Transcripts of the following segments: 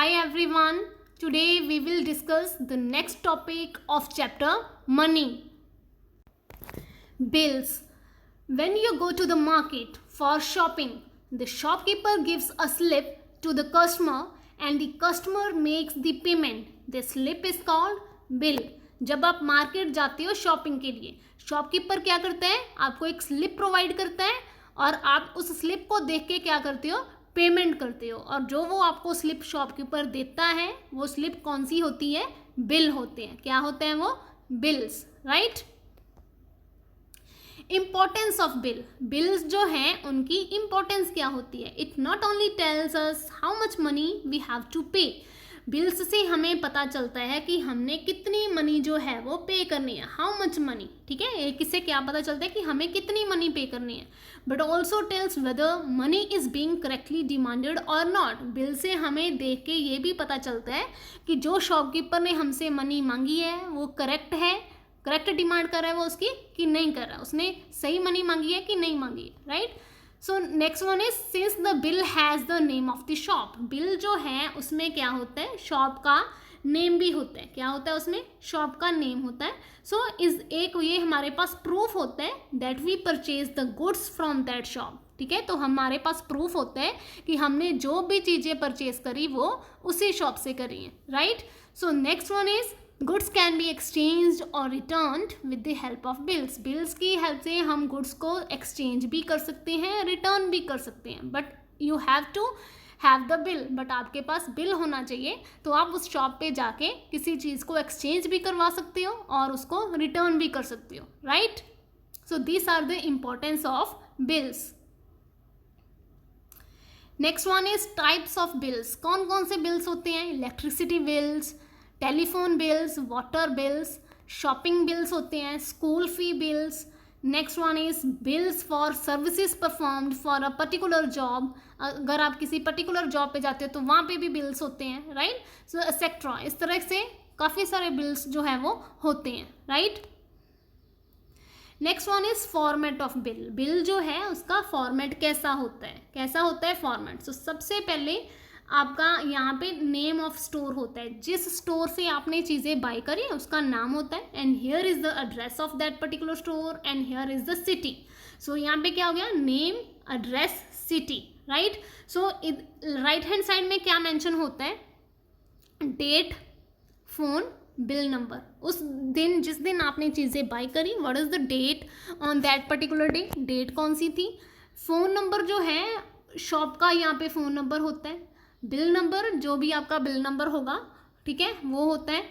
Hi everyone. Today we will discuss the next topic of chapter money. Bills. When you go to the market for shopping, the shopkeeper gives a slip to the customer and the customer makes the payment. The slip is called bill. जब आप market जाते हो shopping के लिए, shopkeeper क्या करता है, आपको एक स्लिप प्रोवाइड करता है और आप उस स्लिप को देख के क्या करते हो, पेमेंट करते हो। और जो वो आपको स्लिप शॉपकीपर देता है वो स्लिप कौन सी होती है, बिल होते हैं। क्या होते हैं वो, bills, right. Importance of bill, bills जो हैं उनकी इम्पोर्टेंस क्या होती है। It not only tells us how much money we have to pay, bills से हमें पता चलता है कि हमने कितनी मनी जो है वो पे करनी है, हाउ मच मनी, ठीक है। एक इससे क्या पता चलता है कि हमें कितनी मनी पे करनी है। But also tells whether money is being correctly demanded और नॉट, बिल से हमें देख के ये भी पता चलता है कि जो शॉपकीपर ने हमसे मनी मांगी है वो करेक्ट है, करेक्ट डिमांड कर रहा है वो उसकी कि नहीं कर रहा, उसने सही मनी मांगी है कि नहीं मांगी है, right. So next one is since the bill has the name of the shop, bill जो है उसमें क्या होता है, शॉप का नेम भी होता है। क्या होता है उसमें, शॉप का नेम होता है। सो इज एक ये हमारे पास प्रूफ होता है that we purchase the goods from that shop, ठीक है। तो हमारे पास प्रूफ होता है कि हमने जो भी चीज़ें परचेज करी वो उसी शॉप से करी हैं, right. So next one is goods can be exchanged और returned with the help of bills, bills की हेल्प से हम गुड्स को एक्सचेंज भी कर सकते हैं, रिटर्न भी कर सकते हैं। But you have to have the bill, but आपके पास बिल होना चाहिए तो आप उस शॉप पे जाके किसी चीज़ को एक्सचेंज भी करवा सकते हो और उसको रिटर्न भी कर सकते हो, right. So this are the importance of bills. Next one is types of bills, कौन कौन से बिल्स होते हैं, electricity bills, telephone bills, water bills, shopping bills होते हैं, school fee bills. Next one is bills for services performed for a particular job, अगर आप किसी पर्टिकुलर जॉब पे जाते हो तो वहाँ पे भी बिल्स होते हैं, राइट। सो एक्सेट्रा, इस तरह से काफ़ी सारे बिल्स जो है वो होते हैं, right. Next one is format of bill, bill जो है उसका फॉर्मेट कैसा होता है, कैसा होता है फॉर्मेट। सो सबसे पहले आपका यहाँ पे नेम ऑफ स्टोर होता है, जिस स्टोर से आपने चीज़ें बाय करी उसका नाम होता है, and here is the address of that particular store and here is the city. So यहाँ पे क्या हो गया, name, address, city, right. So right hand side में क्या मेंशन होता है, डेट, फोन, बिल नंबर। उस दिन जिस दिन आपने चीज़ें बाय करी, what is the date on that particular day, date कौन सी थी। फ़ोन नंबर जो है शॉप का यहाँ पे फ़ोन नंबर होता है, बिल नंबर जो भी आपका बिल नंबर होगा, ठीक है, वो होता है,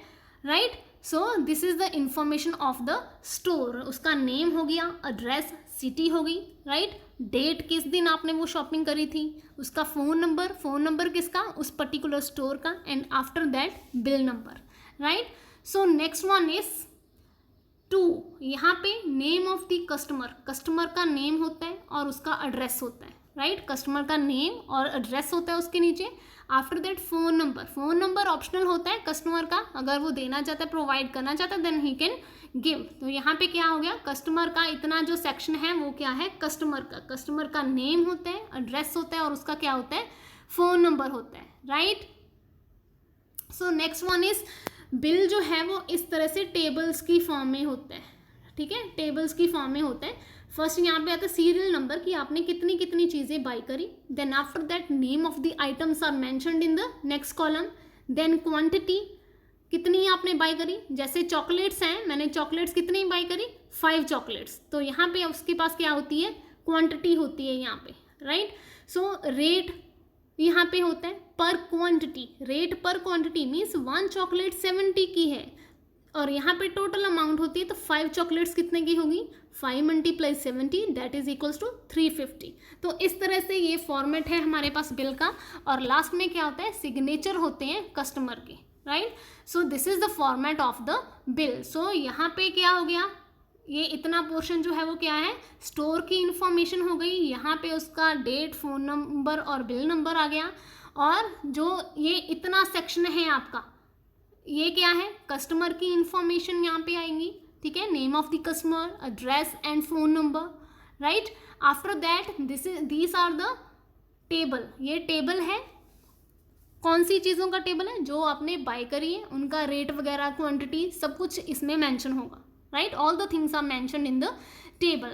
right. So this is the information of the store, उसका नेम हो गया, एड्रेस, सिटी हो गई, राइट, डेट किस दिन आपने वो शॉपिंग करी थी, उसका फ़ोन नंबर किसका, उस पर्टिकुलर स्टोर का, and after that bill number, right. So next one is 2, यहाँ पे name of the customer, customer का नेम होता है और उसका एड्रेस होता है, राइट। कस्टमर का नेम और एड्रेस होता है उसके नीचे। After that phone number optional होता है कस्टमर का, अगर वो देना चाहता है, प्रोवाइड करना चाहता है, देन ही कैन गिव। तो यहाँ पे क्या हो गया, कस्टमर का इतना जो सेक्शन है वो क्या है, कस्टमर का नेम होता है, एड्रेस होता है और उसका क्या होता है, फ़ोन नंबर होता है, right. So next one is bill जो है वो इस तरह से टेबल्स की फॉर्म में होता है, ठीक है, टेबल्स की फॉर्म में होता है। फर्स्ट यहाँ पे आता है सीरियल नंबर कि आपने कितनी कितनी चीज़ें बाय करी, then after that name of the items are mentioned in the next column, then quantity, कितनी आपने बाय करी, जैसे चॉकलेट्स हैं, मैंने चॉकलेट्स कितनी बाय करी, 5 चॉकलेट्स, तो यहाँ पे उसके पास क्या होती है, क्वांटिटी होती है यहाँ पे, राइट। सो रेट यहाँ पे होता है पर क्वांटिटी, रेट पर क्वांटिटी मीन्स 1 चॉकलेट 70 की है और यहाँ पे टोटल अमाउंट होती है, तो 5 चॉकलेट्स कितने की होगी, 5 × 70 दैट इज इक्वल्स टू 350। तो इस तरह से ये फॉर्मेट है हमारे पास बिल का, और लास्ट में क्या होता है, सिग्नेचर होते हैं कस्टमर के, right. So this is the format of the bill. So यहाँ पे क्या हो गया, ये इतना पोर्शन जो है वो क्या है, स्टोर की इंफॉर्मेशन हो गई, यहाँ पे उसका डेट, फ़ोन नंबर और बिल नंबर आ गया, और जो ये इतना सेक्शन है आपका, ये क्या है, कस्टमर की इंफॉर्मेशन यहाँ पे आएंगी, ठीक है, name of the customer, address and phone number, right. After that these are the table, ये टेबल है कौन सी चीज़ों का टेबल है? जो आपने बाय करी है उनका रेट वगैरह, क्वांटिटी, सब कुछ इसमें मेंशन होगा, right? All the things are mentioned in the table.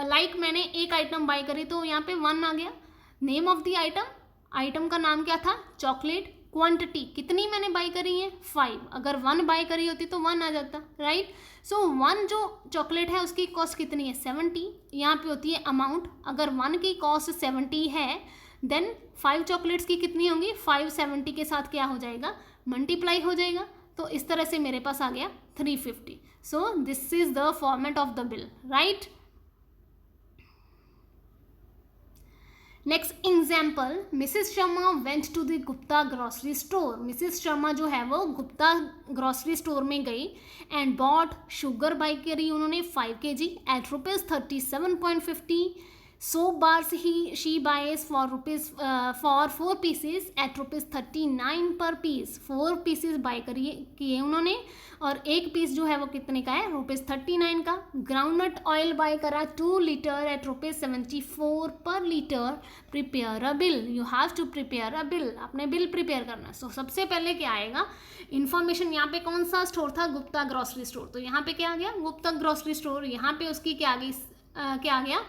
Like मैंने एक आइटम बाय करी तो यहाँ पे 1 आ गया। Name of the item, item का नाम क्या था? चॉकलेट। क्वांटिटी, कितनी मैंने बाय करी है? 5। अगर 1 बाय करी होती तो 1 आ जाता, राइट? सो 1 जो चॉकलेट है उसकी कॉस्ट कितनी है? 70। यहाँ पे होती है अमाउंट। अगर 1 की कॉस्ट 70 है देन 5 चॉकलेट्स की कितनी होंगी? 570 के साथ क्या हो जाएगा? मल्टीप्लाई हो जाएगा। तो इस तरह से मेरे पास आ गया 350। So this is the format of the bill, right? Next example, Mrs Sharma went to the Gupta grocery store. Mrs Sharma जो है वो गुप्ता ग्रॉसरी स्टोर में गई एंड बॉट शुगर बाई करी उन्होंने 5 kg एट ₹37.50। सोप बार्स ही she buys for 4 pieces at ₹39 per piece. 4 pieces bye करिए किए उन्होंने और एक पीस जो है वो कितने का है? ₹39 का। ग्राउंडनट ऑयल बाय करा 2 litre at ₹74 per litre. Prepare a bill, you have to prepare a bill, आपने बिल प्रिपेयर करना है। सो सबसे पहले क्या आएगा? इन्फॉर्मेशन, यहाँ पे कौन सा स्टोर था? Gupta grocery store. तो यहाँ पे क्या आ गया? Gupta grocery store. यहाँ पे उसकी क्या आ गई? क्या आ गया?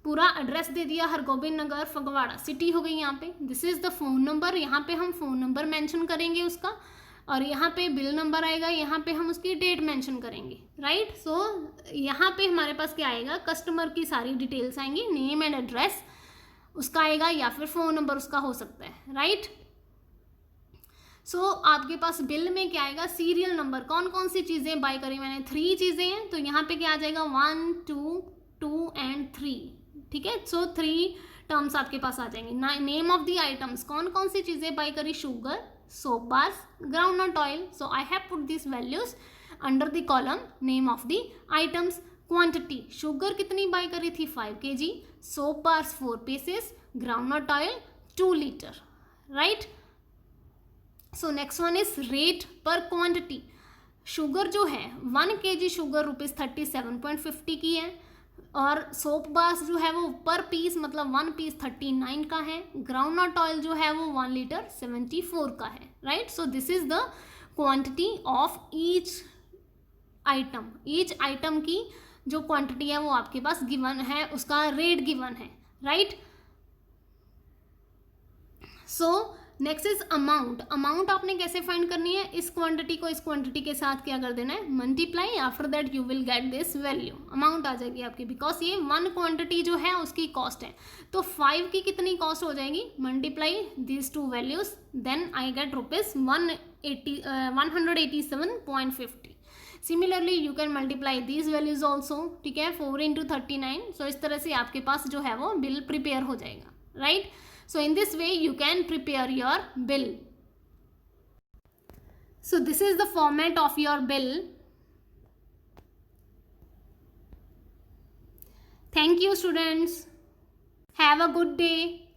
पूरा एड्रेस दे दिया, हरगोबिंद नगर फगवाड़ा सिटी हो गई यहाँ पे। This is the phone number, यहाँ पे हम फ़ोन नंबर मेंशन करेंगे उसका, और यहाँ पे बिल नंबर आएगा, यहाँ पे हम उसकी डेट मेंशन करेंगे, राइट? सो यहाँ पे हमारे पास क्या आएगा? कस्टमर की सारी डिटेल्स आएंगी, नेम एंड एड्रेस उसका आएगा या फिर फ़ोन नंबर उसका हो सकता है, राइट? सो आपके पास बिल में क्या आएगा? सीरियल नंबर, कौन कौन सी चीज़ें बाय करी मैंने? 3 चीज़ें हैं, तो यहाँ पे क्या आ जाएगा? 1, 2, 2 एंड 3, ठीक है? सो 3 टर्म्स आपके पास आ जाएंगे। नेम ऑफ द आइटम्स, कौन कौन सी चीज़ें बाय करी? Sugar, soap bars, groundnut oil. So I have put this values under the column name of the items. Quantity, sugar कितनी बाय करी थी? 5 kg, soap bars 4 pieces, groundnut oil 2 litre, right? So next one is rate पर quantity. Sugar जो है 1 kg sugar ₹37.50 की है, और soap bars जो है वो पर पीस मतलब 1 पीस 39 का है। ग्राउंडनट ऑयल जो है वो 1 लीटर 74 का है, right? So this is the quantity of each item. Each item की जो क्वांटिटी है वो आपके पास गिवन है, उसका रेट गिवन है, right? So next is amount. Amount आपने कैसे फाइंड करनी है? इस क्वांटिटी को इस क्वांटिटी के साथ क्या कर देना है? Multiply. After that you will get this value, amount आ जाएगी आपकी, बिकॉज ये 1 क्वांटिटी जो है उसकी कॉस्ट है। तो 5 की कितनी कॉस्ट हो जाएगी? Multiply this 2 values, then I get ₹187.50। Similarly you can multiply these values also, ठीक है? 4 × 39। सो इस तरह से आपके पास जो है वो बिल प्रिपेयर हो जाएगा, right? So in this way you can prepare your bill. So this is the format of your bill. Thank you students. Have a good day.